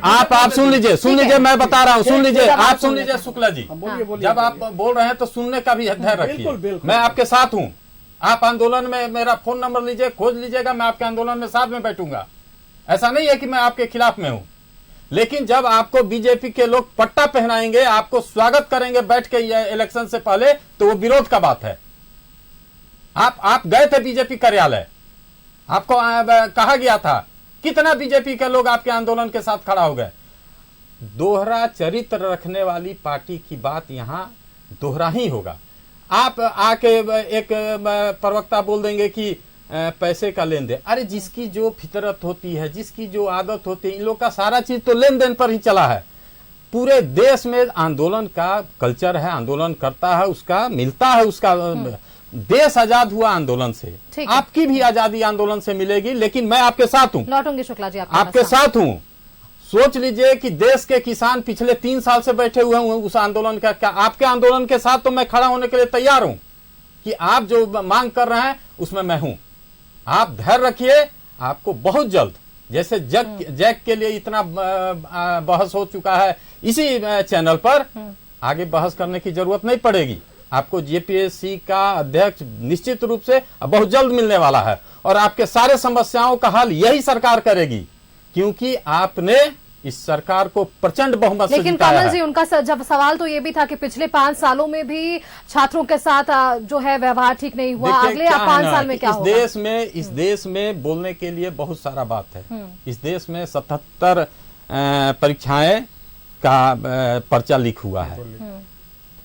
Speaker 7: आप सुन लीजिए, मैं बता रहा हूँ, सुन लीजिए शुक्ला जी, जब आप बोल रहे हैं तो सुनने का भी धैर्य रखिए। मैं आपके साथ हूँ। आप आंदोलन में मेरा फोन नंबर लीजिए, खोज लीजिएगा, मैं आपके आंदोलन में साथ में बैठूंगा। ऐसा नहीं है कि मैं आपके खिलाफ में हूँ। लेकिन जब आपको बीजेपी के लोग पट्टा पहनाएंगे, आपको स्वागत करेंगे बैठ के इलेक्शन से पहले, तो वो विरोध का बात है। आप गए थे बीजेपी कार्यालय, आपको कहा गया था, कितना बीजेपी के लोग आपके आंदोलन के साथ खड़ा हो गए। दोहरा चरित्र रखने वाली पार्टी की बात यहां दोहरा ही होगा। आप आके एक प्रवक्ता बोल देंगे कि पैसे का लेन देन, अरे जिसकी जो फितरत होती है, जिसकी जो आदत होती है, इन लोग का सारा चीज तो लेन देन पर ही चला है। पूरे देश में आंदोलन का कल्चर है, आंदोलन करता है, उसका मिलता है, उसका देश आजाद हुआ आंदोलन से। आपकी भी आजादी आंदोलन से मिलेगी, लेकिन मैं आपके साथ हूं,
Speaker 1: लौटूंगी शुक्ला जी
Speaker 7: आपके साथ हूं। सोच लीजिए कि देश के किसान पिछले 3 साल से बैठे हुए हैं उस आंदोलन का, क्या आपके आंदोलन के साथ तो मैं खड़ा होने के लिए तैयार हूं कि आप जो मांग कर रहे हैं उसमें मैं हूं। आप धैर्य रखिए, आपको बहुत जल्द, जैसे जैक के लिए इतना बहस हो चुका है इसी चैनल पर, आगे बहस करने की जरूरत नहीं पड़ेगी। आपको जेपीएससी का अध्यक्ष निश्चित रूप से बहुत जल्द मिलने वाला है, और आपके सारे समस्याओं का हल यही सरकार करेगी, क्योंकि आपने इस सरकार को प्रचंड बहुमत से
Speaker 1: लेकिन
Speaker 7: जिताया
Speaker 1: कमल
Speaker 7: है।
Speaker 1: जी, उनका जब सवाल तो ये भी था कि पिछले 5 सालों में भी छात्रों के साथ जो है व्यवहार ठीक नहीं हुआ, अगले 5 साल में क्या होगा?
Speaker 7: इस देश में बोलने के लिए बहुत सारा बात है। इस देश में 77 परीक्षाएं का पर्चा लीक हुआ है।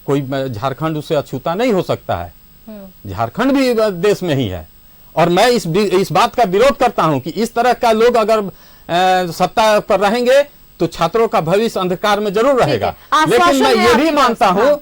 Speaker 7: कोई झारखंड उसे अछूता नहीं हो सकता है, झारखंड भी देश में ही है। और मैं इस बात का विरोध करता हूं कि इस तरह का लोग अगर सत्ता पर रहेंगे तो छात्रों का भविष्य अंधकार में जरूर रहेगा। लेकिन मैं ये भी मानता हूं,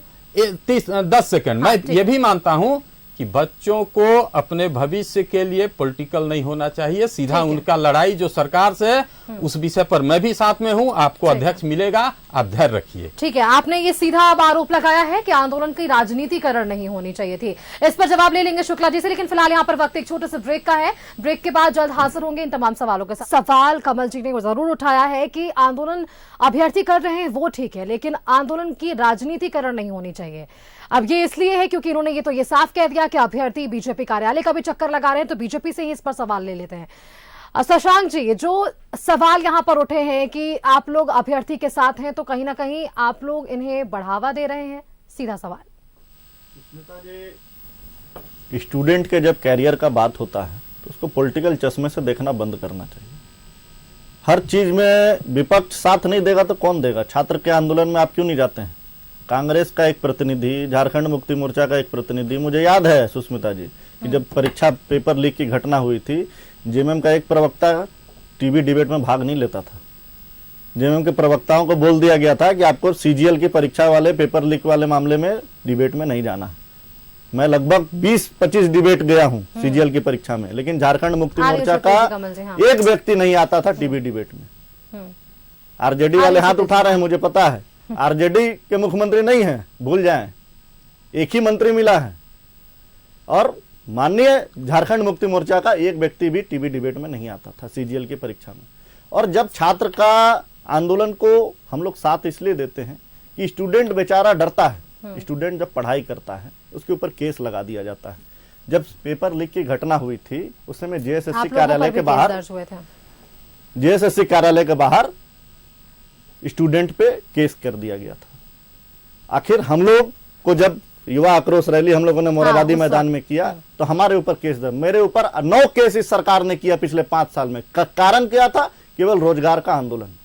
Speaker 7: 10 सेकंड, मैं ये भी मानता हूं कि बच्चों को अपने भविष्य के लिए पॉलिटिकल नहीं होना चाहिए, सीधा उनका लड़ाई जो सरकार से है उस विषय पर मैं भी साथ में हूं। आपको अध्यक्ष मिलेगा, आप धैर्य रखिए।
Speaker 1: ठीक है, आपने ये सीधा आरोप लगाया है कि आंदोलन की राजनीतिकरण नहीं होनी चाहिए थी। इस पर जवाब ले लेंगे शुक्ला जी से, लेकिन फिलहाल यहाँ पर वक्त एक छोटे से ब्रेक का है। ब्रेक के बाद जल्द हाजिर होंगे इन तमाम सवालों के साथ। सवाल कमल जी ने जरूर उठाया है कि आंदोलन अभ्यर्थी कर रहे हैं वो ठीक है, लेकिन आंदोलन की राजनीतिकरण नहीं होनी चाहिए। अब ये इसलिए है क्योंकि इन्होंने ये साफ कह दिया कि अभ्यर्थी बीजेपी कार्यालय का भी चक्कर लगा रहे हैं, तो बीजेपी से ही इस पर सवाल ले लेते हैं। शशांक जी, जो सवाल यहां पर उठे हैं कि आप लोग अभ्यर्थी के साथ हैं, तो कहीं ना कहीं आप लोग इन्हें बढ़ावा दे रहे हैं, सीधा सवाल।
Speaker 4: स्टूडेंट के जब कैरियर का बात होता है तो उसको पॉलिटिकल चश्मे से देखना बंद करना चाहिए। हर चीज में विपक्ष साथ नहीं देगा तो कौन देगा? छात्र के आंदोलन में आप क्यों नहीं जाते हैं? कांग्रेस का एक प्रतिनिधि, झारखंड मुक्ति मोर्चा का एक प्रतिनिधि, मुझे याद है सुष्मिता जी कि जब परीक्षा पेपर लीक की घटना हुई थी, जेएमएम का एक प्रवक्ता टीवी डिबेट में भाग नहीं लेता था। जेएमएम के प्रवक्ताओं को बोल दिया गया था कि आपको सीजीएल की परीक्षा वाले पेपर लीक वाले मामले में डिबेट में नहीं जाना। मैं लगभग 20-25 डिबेट गया हूं सीजीएल की परीक्षा में, लेकिन झारखंड मुक्ति मोर्चा का एक व्यक्ति नहीं आता था टीवी डिबेट में। आरजेडी वाले हाथ उठा रहे हैं, मुझे पता है। आरजेडी के मुख्यमंत्री नहीं है, भूल जाएं, एक ही मंत्री मिला है। और माननीय झारखंड मुक्ति मोर्चा का एक व्यक्ति भी टीवी डिबेट में नहीं आता था सीजीएल की परीक्षा में। और जब छात्र का आंदोलन को हम लोग साथ इसलिए देते हैं कि स्टूडेंट बेचारा डरता है। स्टूडेंट जब पढ़ाई करता है उसके ऊपर केस लगा दिया जाता है। जब पेपर लीक की घटना हुई थी उस समय जेएसएससी कार्यालय के बाहर, जेएसएससी कार्यालय के बाहर स्टूडेंट पे केस कर दिया गया था। आखिर हम लोग को जब युवा आक्रोश रैली हम लोगों ने मोराबादी मैदान में किया तो हमारे ऊपर केस दर्ज, मेरे ऊपर 9 केस इस सरकार ने किया पिछले 5 साल में। कारण क्या था? केवल रोजगार का आंदोलन।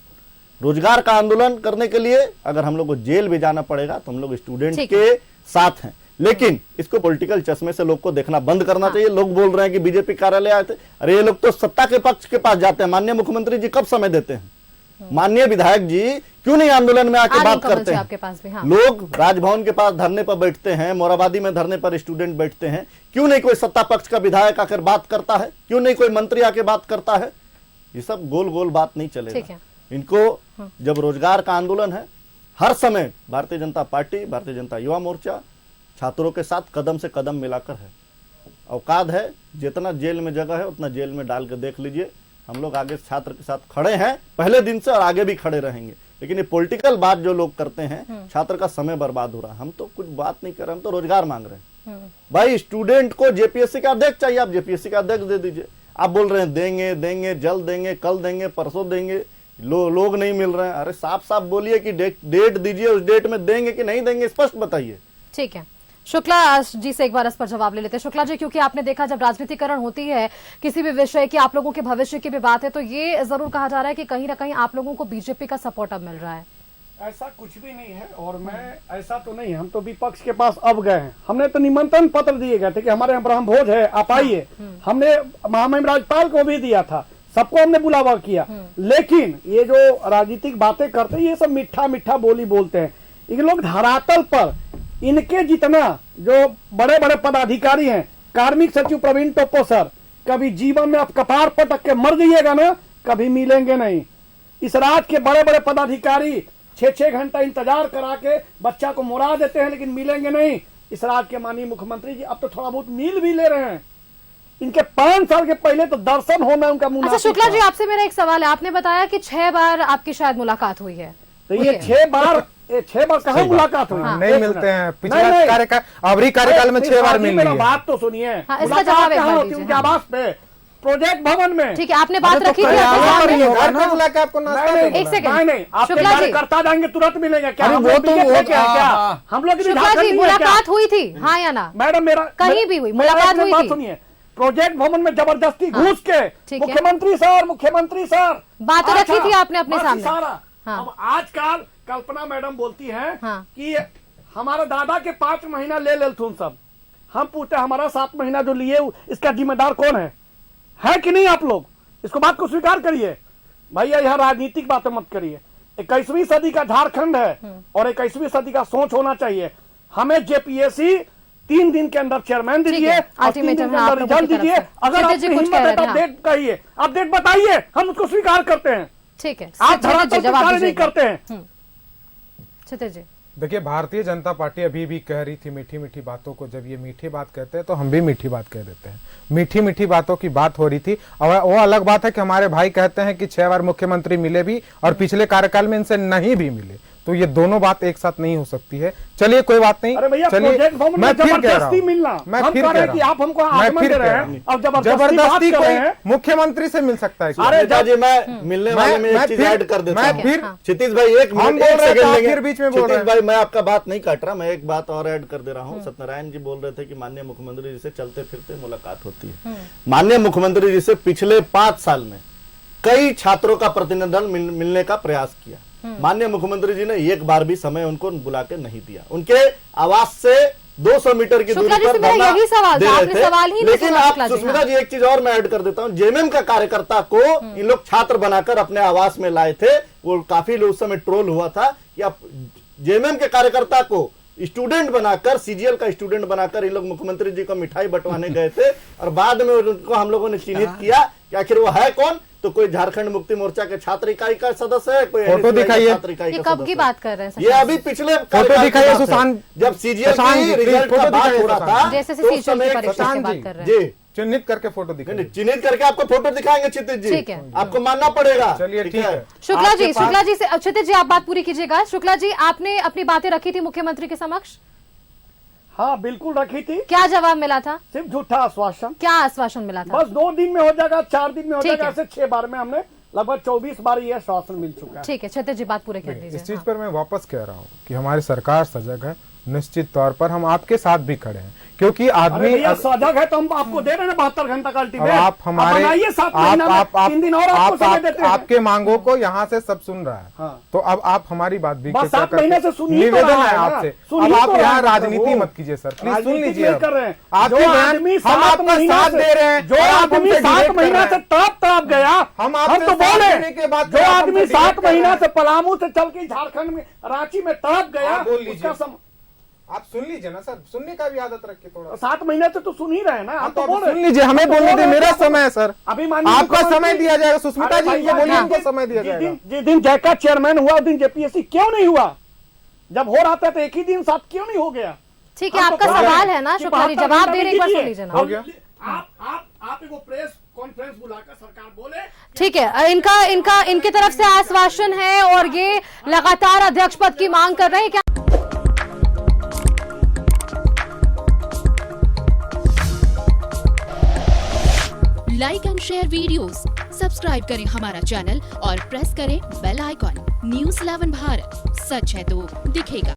Speaker 4: रोजगार का आंदोलन करने के लिए अगर हम लोग को जेल भी जाना पड़ेगा तो हम लोग स्टूडेंट के साथ हैं। लेकिन इसको पॉलिटिकल चश्मे से लोग को देखना बंद करना चाहिए। लोग बोल रहे हैं कि बीजेपी कार्यालय आए थे, अरे ये लोग तो सत्ता के पक्ष के पास जाते हैं। माननीय मुख्यमंत्री जी कब समय देते हैं? माननीय विधायक जी क्यों नहीं आंदोलन में आके बात करते हैं?
Speaker 1: आपके पास भी, हाँ।
Speaker 4: लोग राजभवन के पास धरने पर बैठते हैं, मोराबादी में धरने पर स्टूडेंट बैठते हैं, क्यों नहीं कोई सत्ता पक्ष का विधायक आकर बात करता है? क्यों नहीं कोई मंत्री आके बात करता है? ये सब गोल गोल बात नहीं चलेगा। इनको जब रोजगार का आंदोलन है, हर समय भारतीय जनता पार्टी, भारतीय जनता युवा मोर्चा छात्रों के साथ कदम से कदम मिलाकर है। औकात है, जितना जेल में जगह है उतना जेल में डाल के देख लीजिए। हम लोग आगे छात्र के साथ खड़े हैं पहले दिन से और आगे भी खड़े रहेंगे। लेकिन ये पॉलिटिकल बात जो लोग करते हैं, छात्र का समय बर्बाद हो रहा है। हम तो कुछ बात नहीं कर रहे, हम तो रोजगार मांग रहे हैं। भाई स्टूडेंट को जेपीएससी का अध्यक्ष चाहिए, आप जेपीएससी का अध्यक्ष दे दीजिए। आप बोल रहे हैं देंगे देंगे, जल्द देंगे, कल देंगे, परसों देंगे। लोग नहीं मिल रहे हैं। अरे साफ साफ बोलिए कि डेट दीजिए, उस डेट में देंगे कि नहीं देंगे, स्पष्ट बताइए।
Speaker 1: ठीक है, शुक्ला जी से एक बार इस पर जवाब ले लेते हैं। शुक्ला जी, क्योंकि आपने देखा जब राजनीतिकरण होती है किसी भी विषय की, आप लोगों के भविष्य की भी बात है, तो ये जरूर कहा जा रहा है कि कहीं ना कहीं आप लोगों को बीजेपी का सपोर्ट अब मिल रहा है।
Speaker 10: ऐसा कुछ भी नहीं है, और मैं ऐसा तो नहीं, हम तो विपक्ष के पास अब गए हैं। हमने तो निमंत्रण पत्र दिए गए थे कि हमारे यहाँ ब्रह्म भोज है, आप आइए। हमने महामहिम राज्यपाल को भी दिया था, सबको हमने बुलावा किया। लेकिन ये जो राजनीतिक बातें करते हैं, ये सब मीठा मीठा बोली बोलते हैं। ये लोग धरातल पर इनके जितना जो बड़े बड़े पदाधिकारी हैं, कार्मिक सचिव प्रवीण टोप्पो सर, कभी जीवन में आप कपार पटक के मर जाइएगा ना, कभी मिलेंगे नहीं। इस राज्य के बड़े बड़े पदाधिकारी 6-6 घंटा इंतजार करा के बच्चा को मुड़ा देते हैं, लेकिन मिलेंगे नहीं। इस राज्य के माननीय मुख्यमंत्री जी अब तो थोड़ा बहुत मिल भी ले रहे हैं। इनके 5 साल के पहले तो दर्शन होना उनका मुनासिब।
Speaker 1: अच्छा शुक्ला जी, आपसे मेरा एक सवाल है। आपने बताया कि 6 बार आपकी शायद मुलाकात हुई है,
Speaker 10: तो ये 6 बार कहाँ मुलाकात हुई?
Speaker 8: नहीं मिलते हैं। पिछले कार्यकाल में 6 बार मिल
Speaker 10: मेरा
Speaker 8: रही है।
Speaker 10: बात तो सुनिए।
Speaker 1: इसका जवाब एक बार दीजिए।
Speaker 10: उनके आवास पे, प्रोजेक्ट भवन में।
Speaker 1: ठीक है, आपने बात रखी थी।
Speaker 8: आपको
Speaker 1: एक सेकंड,
Speaker 10: नहीं, आपके
Speaker 1: शुक्ला जी,
Speaker 10: कार्यकर्ता जाएंगे तुरंत मिलेंगे क्या?
Speaker 8: अरे
Speaker 10: हम
Speaker 8: वो
Speaker 10: लोग
Speaker 8: तो
Speaker 10: बीजेपी
Speaker 8: वो-
Speaker 10: के हैं क्या?
Speaker 8: हाँ।
Speaker 10: हम लोग
Speaker 1: शुक्ला जी मुलाकात हुई थी, हाँ या ना?
Speaker 10: मैडम मेरा
Speaker 1: कहीं भी हुई मुलाकात हुई थी?
Speaker 10: सुनिए, प्रोजेक्ट भवन में जबरदस्ती घुस के
Speaker 1: ठीक है।
Speaker 10: मुख्यमंत्री सर
Speaker 1: बात तो रखी थी आपने अपने
Speaker 10: बस
Speaker 1: सामने।
Speaker 10: इशारा।
Speaker 1: हाँ।
Speaker 10: अब आजकल कल्पना मैडम बोलती हैं
Speaker 1: हाँ।
Speaker 10: कि हमारे दादा के 5 महीना ले लेथुन सब। हम पूछते हमारा 7 महीना जो लिए इसका जिम्मेदार कौन है कि नहीं? आप लोग इसको बात को स्वीकार करिए भैया, यह राजनीतिक बातें मत करिए। 21वीं सदी का झारखंड है और 21वीं सदी का सोच होना चाहिए। हमें जेपीएससी 3 दिन के अंदर चेयरमैन दीजिए और 3 दिन के अंदर रिजल्ट दीजिए। अगर आपकी हिम्मत है तो डेट कहिए, आप डेट बताइए, हम उसको स्वीकार करते हैं।
Speaker 1: ठीक है,
Speaker 10: आप धरातल पर कार्य नहीं करते हैं।
Speaker 1: क्षितिज जी,
Speaker 8: देखिए, भारतीय जनता पार्टी अभी भी कह रही थी मीठी मीठी बातों को। जब ये मीठी बात कहते हैं तो हम भी मीठी बात कह देते हैं। मीठी मीठी बातों की बात हो रही थी, और वो अलग बात है कि हमारे भाई कहते हैं कि 6 बार मुख्यमंत्री मिले भी और पिछले कार्यकाल में इनसे नहीं भी मिले। तो ये दोनों बात एक साथ नहीं हो सकती है। चलिए कोई बात नहीं,
Speaker 10: अरे भैया,
Speaker 8: चलिए
Speaker 10: प्रोजेक्ट भवन में
Speaker 8: मैं फिर कह रहा
Speaker 10: जबरदस्ती मिलना।
Speaker 8: हूँ, मैं
Speaker 10: हम
Speaker 8: फिर
Speaker 10: कह
Speaker 8: कह
Speaker 10: रहे
Speaker 8: रहा
Speaker 10: हैं कि आप हमको
Speaker 8: हूँ, मैं
Speaker 10: आगमन
Speaker 8: फिर
Speaker 10: दे
Speaker 8: कह
Speaker 10: रहे
Speaker 8: रहा
Speaker 10: हैं
Speaker 8: हूँ।
Speaker 10: और जबरदस्ती
Speaker 8: जबरदस्ती
Speaker 10: बात कर रहे
Speaker 8: कोई
Speaker 10: हैं।
Speaker 8: मुख्यमंत्री से मिल सकता है क्या?
Speaker 10: अरे
Speaker 4: जी मैं मिलने वाले में एक चीज ऐड कर देता हूँ।
Speaker 8: फिर
Speaker 4: क्षितिज भाई एक
Speaker 8: हम
Speaker 4: मिनट,
Speaker 8: बोल
Speaker 4: एक
Speaker 8: रहे थे,
Speaker 4: सेकंड
Speaker 8: आप
Speaker 4: लेंगे।
Speaker 8: फिर बीच में बोल रहे
Speaker 4: क्षितिज
Speaker 8: हैं।
Speaker 4: भाई मैं आपका बात नहीं काट रहा, मैं एक बात और ऐड कर दे रहा हूँ। सत्यनारायण जी बोल रहे थे कि माननीय मुख्यमंत्री जी से चलते फिरते मुलाकात होती है। माननीय मुख्यमंत्री जी से पिछले 5 साल में कई छात्रों का प्रतिनिधित्व मिलने का प्रयास किया। माननीय मुख्यमंत्री जी ने एक बार भी समय उनको बुला के नहीं दिया। उनके आवास से 200 मीटर की दूरी पर धरना
Speaker 1: यही सवाल
Speaker 4: दे
Speaker 1: था,
Speaker 4: रहे
Speaker 1: आपने
Speaker 4: थे।
Speaker 1: सवाल ही नहीं
Speaker 4: लेकिन
Speaker 1: सुना,
Speaker 4: आप
Speaker 1: शुक्ला जी,
Speaker 4: सुष्मिता
Speaker 1: हाँ।
Speaker 4: जी एक चीज और मैं ऐड कर देता हूँ। जेएमएम का कार्यकर्ता को इन लोग छात्र बनाकर अपने आवास में लाए थे। वो काफी लोग उस समय ट्रोल हुआ था कि आप जेएमएम के कार्यकर्ता को स्टूडेंट बनाकर, सीजीएल का स्टूडेंट बनाकर इन लोग मुख्यमंत्री जी को मिठाई बंटवाने गए थे और बाद में उनको हम लोगों ने चिन्हित किया कि आखिर वो है कौन। तो कोई झारखंड मुक्ति मोर्चा के छात्र इकाई का सदस्य है, कोई
Speaker 8: फोटो दिखाइए।
Speaker 4: छात्र इकाई
Speaker 1: ये
Speaker 4: का
Speaker 1: कब
Speaker 4: सदस्य
Speaker 1: की
Speaker 4: है।
Speaker 1: बात कर रहे हैं?
Speaker 4: ये अभी पिछले
Speaker 8: फोटो दिखाइए सुशांत,
Speaker 4: जब सीजीएल
Speaker 8: सुशांत जी,
Speaker 4: की
Speaker 8: प्लीज
Speaker 4: रिजल्ट का
Speaker 8: फोटो
Speaker 4: बात
Speaker 8: दिखाइए
Speaker 4: हो रहा
Speaker 8: सुशांत
Speaker 4: था,
Speaker 1: जैसे
Speaker 4: तो उस
Speaker 1: सीजीएल की
Speaker 4: समय
Speaker 1: परीक्षा की
Speaker 8: सुशांत
Speaker 1: बात
Speaker 8: जी,
Speaker 1: कर रहे हैं।
Speaker 4: जी
Speaker 8: चिन्हित करके फोटो दिखाइए।
Speaker 4: चिन्हित करके आपको फोटो दिखाएंगे क्षितिज जी,
Speaker 1: ठीक है।
Speaker 4: आपको मानना पड़ेगा।
Speaker 8: चलिए ठीक है।
Speaker 1: शुक्ला जी से, क्षितिज जी आप बात पूरी कीजिएगा। शुक्ला जी, आपने अपनी बातें रखी थी मुख्यमंत्री के समक्ष?
Speaker 10: हाँ बिल्कुल रखी थी।
Speaker 1: क्या जवाब मिला था?
Speaker 10: सिर्फ झूठा आश्वासन।
Speaker 1: क्या आश्वासन मिला था?
Speaker 10: बस 2 दिन में हो जाएगा, 4 दिन में हो
Speaker 1: ठीक
Speaker 10: जाएगा।
Speaker 1: है।
Speaker 10: ऐसे 6 बार में हमने लगभग 24 बार ये आश्वासन मिल चुका है।
Speaker 1: ठीक है, क्षितिज जी बात पूरे कर दीजिए।
Speaker 8: इस चीज पर मैं वापस कह रहा हूँ कि हमारी सरकार सजग है। निश्चित तौर पर हम आपके साथ भी खड़े हैं, क्योंकि आदमी
Speaker 10: सजग है तो हम आपको दे रहे हैं 72 घंटा का अल्टीमेट।
Speaker 8: आप हमारे
Speaker 10: बनाइए 7 महीना में 3 दिन और आपको समय देते हैं।
Speaker 8: आपके मांगों को यहाँ से सब सुन रहा है।
Speaker 10: हाँ।
Speaker 8: तो अब आप हमारी बात भी
Speaker 10: बस 7 महीने से सुन ही तो
Speaker 8: निवेदन
Speaker 10: रहा
Speaker 8: है
Speaker 10: है ना।
Speaker 8: आपसे।
Speaker 10: सुन
Speaker 8: अब
Speaker 10: ही
Speaker 8: आप
Speaker 10: तो रहा
Speaker 8: यहाँ
Speaker 10: है
Speaker 8: राजनीति
Speaker 10: वो।
Speaker 8: मत कीजिए सर, प्लीज सुन
Speaker 10: राजनीति
Speaker 8: लीजिए।
Speaker 10: नहीं कर रहे हैं।
Speaker 8: आपके
Speaker 10: जो
Speaker 8: बयान
Speaker 10: आदमी
Speaker 8: हम
Speaker 10: 7
Speaker 8: आपका
Speaker 10: महीना
Speaker 8: साथ
Speaker 10: से-
Speaker 8: दे रहे हैं,
Speaker 10: जो
Speaker 8: और आप
Speaker 10: आदमी
Speaker 8: हमसे
Speaker 10: 7
Speaker 8: डिबेट कर
Speaker 10: महीना
Speaker 8: रहे
Speaker 10: से
Speaker 8: हैं।
Speaker 10: तड़प गया,
Speaker 8: हम
Speaker 10: हम
Speaker 8: आपसे
Speaker 10: तो
Speaker 8: साथ
Speaker 10: बोले
Speaker 8: देने के बाद
Speaker 10: जो
Speaker 8: आप
Speaker 10: आदमी
Speaker 8: हमसे
Speaker 10: 7
Speaker 8: डिबेट कर
Speaker 10: महीना
Speaker 8: रहे
Speaker 10: से पलामू से चल के झारखंड में, रांची में तड़प गया,
Speaker 8: आप बोल लीजिए।
Speaker 10: उसका
Speaker 8: आप सुन लीजिए ना सर, सुनने का भी आदत रखिए थोड़ा।
Speaker 10: 7 महीने से तो सुन ही रहे हैं ना। हम तो बोल रहे
Speaker 8: सुन लीजिए, हमें बोलने दीजिए, मेरा समय है सर।
Speaker 10: अभी माननीय
Speaker 8: आपका
Speaker 10: मुख्यमंत्री-
Speaker 8: समय दिया जाएगा। सुष्मिता
Speaker 10: अरे
Speaker 8: जी
Speaker 10: भैया,
Speaker 8: को बोलिए,
Speaker 10: जिस
Speaker 8: उनको
Speaker 10: दिन-
Speaker 8: समय दिया जाएगा।
Speaker 10: जिस दिन जैका चेयरमैन हुआ उस दिन जेपीएससी क्यों नहीं हुआ? जब हो रहा था तो एक ही दिन साथ क्यों नहीं हो गया?
Speaker 1: ठीक है,
Speaker 10: हम तो
Speaker 1: आपका
Speaker 10: कह रहे
Speaker 1: सवाल
Speaker 10: हैं
Speaker 1: है ना
Speaker 10: कि
Speaker 1: शुक्ला जी,
Speaker 10: 72
Speaker 1: जवाब
Speaker 10: घंटे
Speaker 1: दे रहे, एक बार सुन
Speaker 10: दीजिए।
Speaker 1: लीजिए ना।
Speaker 8: हो गया।
Speaker 10: आप एगो प्रेस कॉन्फ्रेंस बुलाकर सरकार बोले।
Speaker 1: ठीक है, इनके तरफ से आश्वासन है और ये लगातार अध्यक्ष पद की मांग कर रहे हैं। क्या
Speaker 11: Like and share videos, subscribe करें हमारा चैनल और प्रेस करें बेल आइकॉन। News 11 भारत, सच है तो दिखेगा।